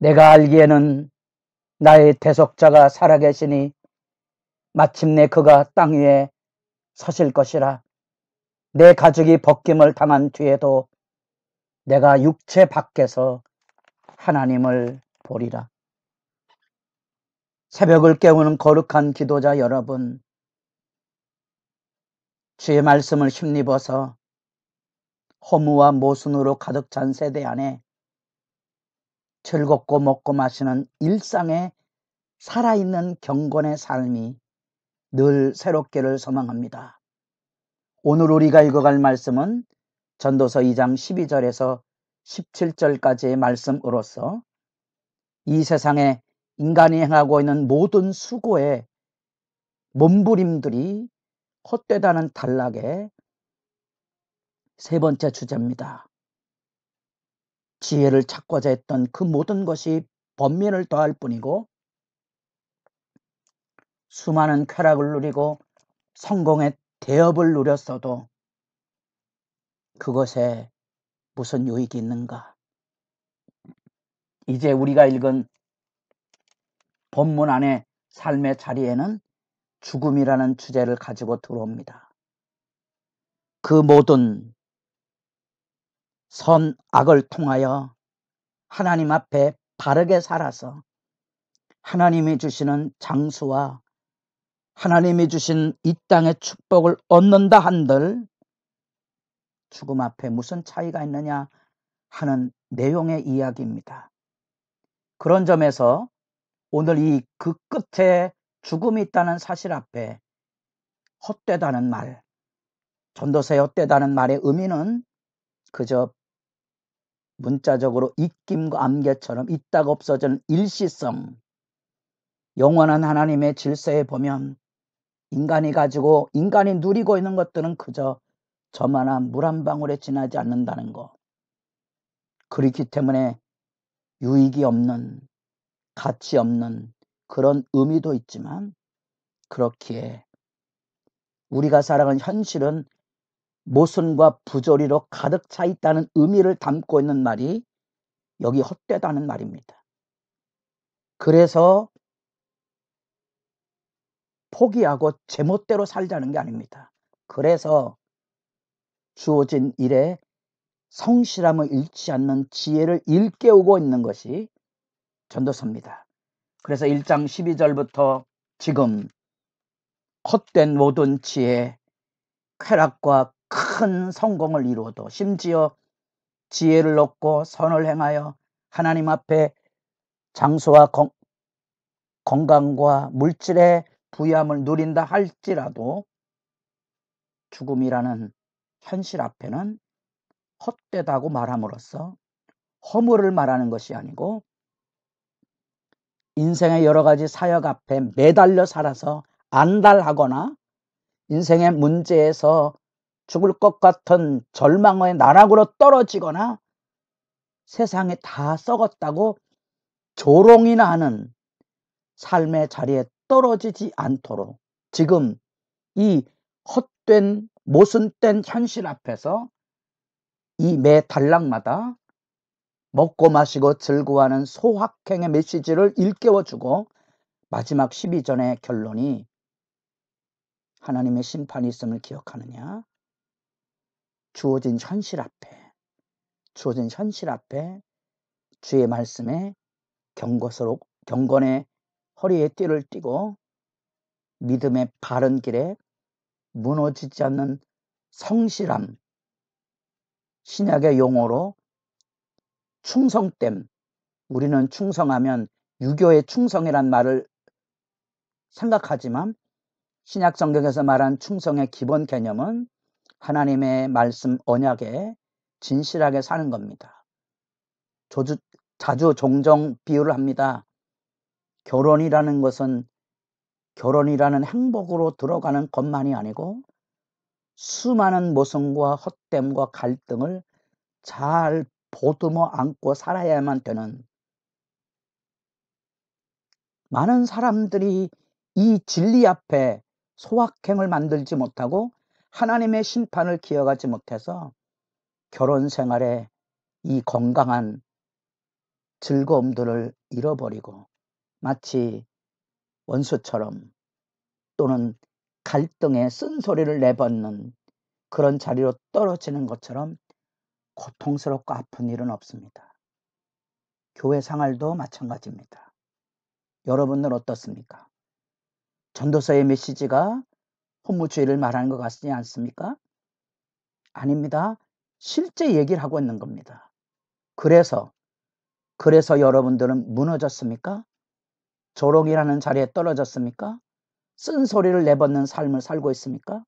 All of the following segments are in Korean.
내가 알기에는 나의 대속자가 살아계시니 마침내 그가 땅 위에 서실 것이라. 내 가죽이 벗김을 당한 뒤에도 내가 육체 밖에서 하나님을 보리라. 새벽을 깨우는 거룩한 기도자 여러분, 주의 말씀을 힘입어서 허무와 모순으로 가득 찬 세대 안에 즐겁고 먹고 마시는 일상의 살아있는 경건의 삶이 늘 새롭기를 소망합니다. 오늘 우리가 읽어갈 말씀은 전도서 2장 12절에서 17절까지의 말씀으로서 이 세상에 인간이 행하고 있는 모든 수고의 몸부림들이 헛되다는 단락의 세 번째 주제입니다. 지혜를 찾고자 했던 그 모든 것이 번민을 더할 뿐이고 수많은 쾌락을 누리고 성공의 대업을 누렸어도 그것에 무슨 유익이 있는가? 이제 우리가 읽은 본문 안에 삶의 자리에는 죽음이라는 주제를 가지고 들어옵니다. 그 모든 선악을 통하여 하나님 앞에 바르게 살아서 하나님이 주시는 장수와 하나님이 주신 이 땅의 축복을 얻는다 한들 죽음 앞에 무슨 차이가 있느냐 하는 내용의 이야기입니다. 그런 점에서 오늘 이 그 끝에 죽음이 있다는 사실 앞에 헛되다는 말, 전도서의 헛되다는 말의 의미는 그저 문자적으로 입김과 암개처럼 있다가 없어지는 일시성, 영원한 하나님의 질서에 보면 인간이 누리고 있는 것들은 그저 저만한 물 한 방울에 지나지 않는다는 것. 그렇기 때문에 유익이 없는, 가치 없는 그런 의미도 있지만 그렇기에 우리가 살아가는 현실은 모순과 부조리로 가득 차 있다는 의미를 담고 있는 말이 여기 헛되다는 말입니다. 그래서 포기하고 제멋대로 살자는 게 아닙니다. 그래서 주어진 일에 성실함을 잃지 않는 지혜를 일깨우고 있는 것이 전도서입니다. 그래서 1장 12절부터 지금 헛된 모든 지혜, 쾌락과 큰 성공을 이루어도 심지어 지혜를 얻고 선을 행하여 하나님 앞에 장수와 건강과 물질의 부유함을 누린다 할지라도 죽음이라는 현실 앞에는 헛되다고 말함으로써 허물을 말하는 것이 아니고 인생의 여러 가지 사역 앞에 매달려 살아서 안달하거나 인생의 문제에서 죽을 것 같은 절망의 나락으로 떨어지거나 세상에 다 썩었다고 조롱이나 하는 삶의 자리에 떨어지지 않도록 지금 이 헛된 모순된 현실 앞에서 이 매 단락마다 먹고 마시고 즐거워하는 소확행의 메시지를 일깨워주고 마지막 12절의 결론이 하나님의 심판이 있음을 기억하느냐? 주어진 현실 앞에 주의 말씀에 경건의 허리에 띠를 띠고 믿음의 바른 길에 무너지지 않는 성실함, 신약의 용어로 충성됨, 우리는 충성하면 유교의 충성이란 말을 생각하지만 신약 성경에서 말한 충성의 기본 개념은 하나님의 말씀 언약에 진실하게 사는 겁니다. 자주 종종 비유를 합니다. 결혼이라는 것은 결혼이라는 행복으로 들어가는 것만이 아니고 수많은 모순과 헛됨과 갈등을 잘 보듬어 안고 살아야만 되는, 많은 사람들이 이 진리 앞에 소확행을 만들지 못하고 하나님의 심판을 기억하지 못해서 결혼 생활에 이 건강한 즐거움들을 잃어버리고 마치 원수처럼 또는 갈등에 쓴소리를 내뱉는 그런 자리로 떨어지는 것처럼 고통스럽고 아픈 일은 없습니다. 교회 생활도 마찬가지입니다. 여러분은 어떻습니까? 전도서의 메시지가 허무주의를 말하는 것 같지 않습니까? 아닙니다. 실제 얘기를 하고 있는 겁니다. 그래서 여러분들은 무너졌습니까? 조롱이라는 자리에 떨어졌습니까? 쓴소리를 내뱉는 삶을 살고 있습니까?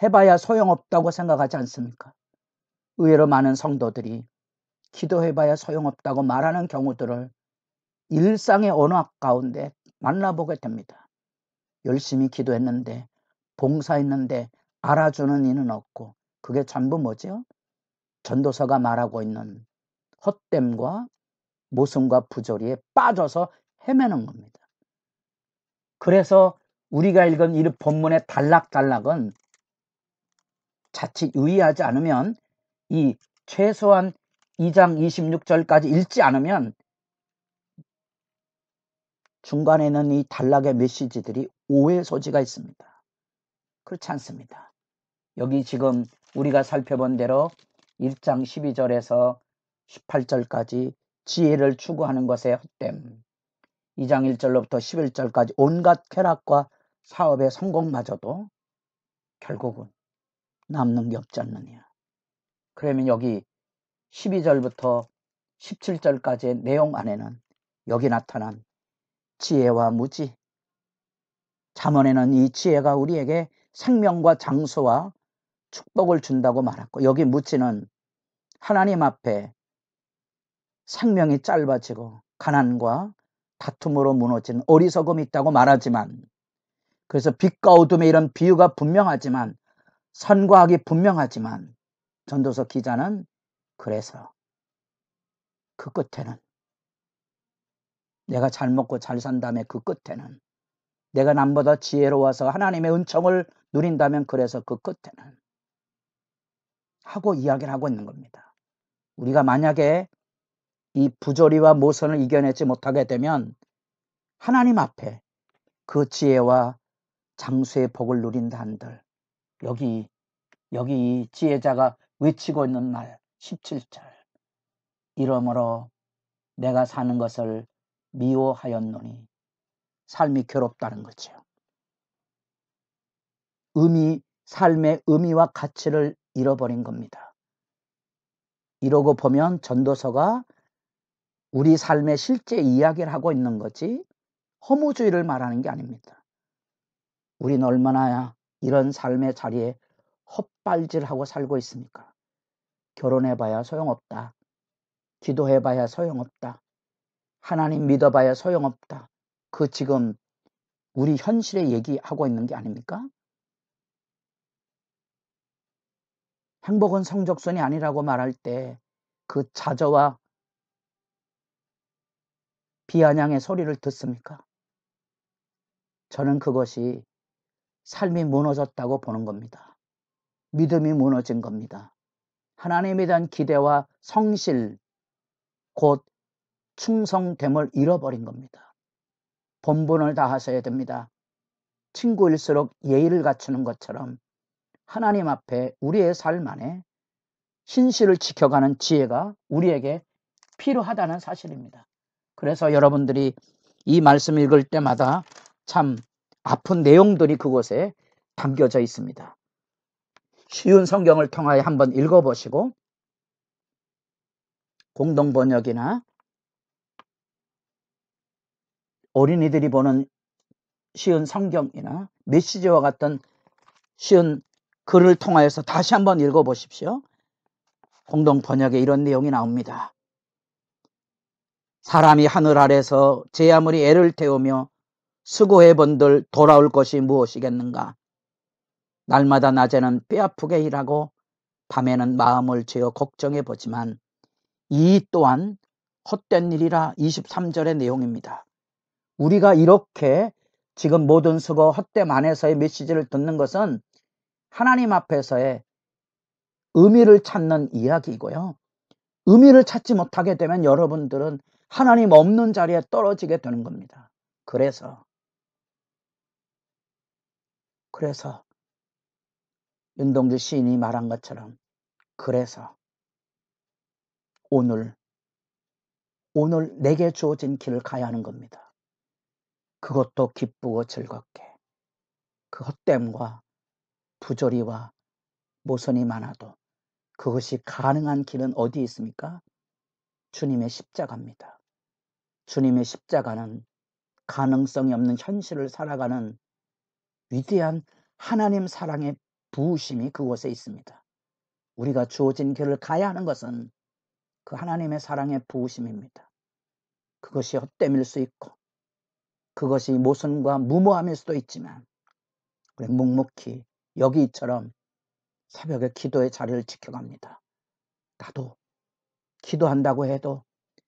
해봐야 소용없다고 생각하지 않습니까? 의외로 많은 성도들이 기도해봐야 소용없다고 말하는 경우들을 일상의 언어 가운데 만나보게 됩니다. 열심히 기도했는데 봉사했는데 알아주는 이는 없고 그게 전부 뭐죠? 전도서가 말하고 있는 헛됨과 모순과 부조리에 빠져서 헤매는 겁니다. 그래서 우리가 읽은 이 본문의 단락단락은 자칫 유의하지 않으면 이 최소한 2장 26절까지 읽지 않으면 중간에 있는 이 단락의 메시지들이 오해 소지가 있습니다. 그렇지 않습니다. 여기 지금 우리가 살펴본 대로 1장 12절에서 18절까지 지혜를 추구하는 것의 헛됨, 2장 1절로부터 11절까지 온갖 쾌락과 사업의 성공마저도 결국은 남는 게 없지 않느냐. 그러면 여기 12절부터 17절까지의 내용 안에는 여기 나타난 지혜와 무지, 잠언에는 이 지혜가 우리에게 생명과 장수와 축복을 준다고 말했고, 여기 무지는 하나님 앞에 생명이 짧아지고 가난과 다툼으로 무너지는 어리석음이 있다고 말하지만, 그래서 빛과 어둠의 이런 비유가 분명하지만, 선과 악이 분명하지만, 전도서 기자는 그래서 그 끝에는, 내가 잘 먹고 잘 산다음에 그 끝에는, 내가 남보다 지혜로워서 하나님의 은총을 누린다면 그래서 그 끝에는 하고 이야기를 하고 있는 겁니다. 우리가 만약에 이 부조리와 모선을 이겨내지 못하게 되면 하나님 앞에 그 지혜와 장수의 복을 누린다 한들, 여기 이 지혜자가 외치고 있는 말 17절, 이러므로 내가 사는 것을 미워하였노니, 삶이 괴롭다는 거죠. 삶의 의미와 가치를 잃어버린 겁니다. 이러고 보면 전도서가 우리 삶의 실제 이야기를 하고 있는 거지 허무주의를 말하는 게 아닙니다. 우린 얼마나 이런 삶의 자리에 헛발질하고 살고 있습니까? 결혼해봐야 소용없다. 기도해봐야 소용없다. 하나님 믿어봐야 소용없다. 그 지금 우리 현실에 얘기하고 있는 게 아닙니까? 행복은 성적순이 아니라고 말할 때 그 좌저와 비아냥의 소리를 듣습니까? 저는 그것이 삶이 무너졌다고 보는 겁니다. 믿음이 무너진 겁니다. 하나님에 대한 기대와 성실, 곧 충성됨을 잃어버린 겁니다. 본분을 다하셔야 됩니다. 친구일수록 예의를 갖추는 것처럼 하나님 앞에 우리의 삶 안에 신실을 지켜가는 지혜가 우리에게 필요하다는 사실입니다. 그래서 여러분들이 이 말씀 읽을 때마다 참 아픈 내용들이 그곳에 담겨져 있습니다. 쉬운 성경을 통하여 한번 읽어보시고 공동번역이나 어린이들이 보는 쉬운 성경이나 메시지와 같은 쉬운 글을 통하여서 다시 한번 읽어보십시오. 공동번역에 이런 내용이 나옵니다. 사람이 하늘 아래서 제 아무리 애를 태우며 수고해본들 돌아올 것이 무엇이겠는가. 날마다 낮에는 뼈아프게 일하고 밤에는 마음을 죄어 걱정해보지만 이 또한 헛된 일이라. 23절의 내용입니다. 우리가 이렇게 지금 모든 수고 헛됨 안에서의 메시지를 듣는 것은 하나님 앞에서의 의미를 찾는 이야기이고요. 의미를 찾지 못하게 되면 여러분들은 하나님 없는 자리에 떨어지게 되는 겁니다. 그래서 윤동주 시인이 말한 것처럼 그래서 오늘 내게 주어진 길을 가야 하는 겁니다. 그것도 기쁘고 즐겁게. 그 헛됨과 부조리와 모순이 많아도 그것이 가능한 길은 어디 있습니까? 주님의 십자가입니다. 주님의 십자가는 가능성이 없는 현실을 살아가는 위대한 하나님 사랑의 부으심이 그곳에 있습니다. 우리가 주어진 길을 가야 하는 것은 그 하나님의 사랑의 부으심입니다. 그것이 헛됨일 수 있고 그것이 모순과 무모함일 수도 있지만 우리 묵묵히 여기처럼 새벽에 기도의 자리를 지켜갑니다. 나도 기도한다고 해도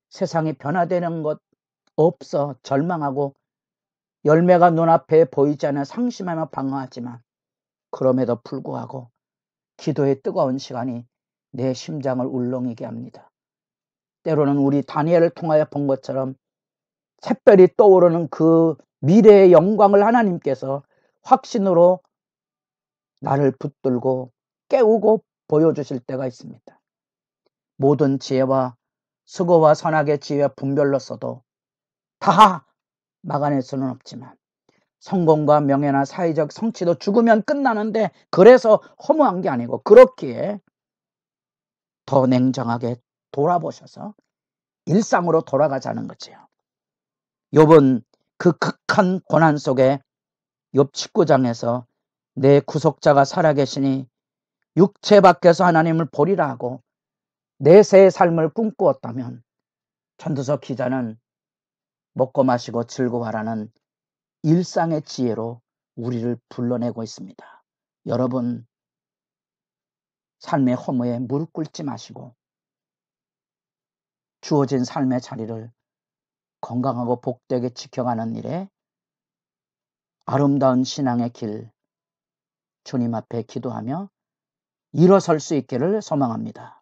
세상이 변화되는 것 없어 절망하고 열매가 눈앞에 보이지 않아 상심하며 방황하지만 그럼에도 불구하고 기도의 뜨거운 시간이 내 심장을 울렁이게 합니다. 때로는 우리 다니엘을 통하여 본 것처럼 샛별이 떠오르는 그 미래의 영광을 하나님께서 확신으로 나를 붙들고 깨우고 보여주실 때가 있습니다. 모든 지혜와 수고와 선악의 지혜와 분별로서도 다 막아낼 수는 없지만 성공과 명예나 사회적 성취도 죽으면 끝나는데 그래서 허무한 게 아니고 그렇기에 더 냉정하게 돌아보셔서 일상으로 돌아가자는 거지요. 욥은 그 극한 고난 속에 욥 19장에서 내 구속자가 살아계시니 육체 밖에서 하나님을 보리라 하고 내세의 삶을 꿈꾸었다면 전도서 기자는 먹고 마시고 즐거워하라는 일상의 지혜로 우리를 불러내고 있습니다. 여러분, 삶의 허무에 무릎 꿇지 마시고 주어진 삶의 자리를 건강하고 복되게 지켜가는 일에 아름다운 신앙의 길 주님 앞에 기도하며 일어설 수 있기를 소망합니다.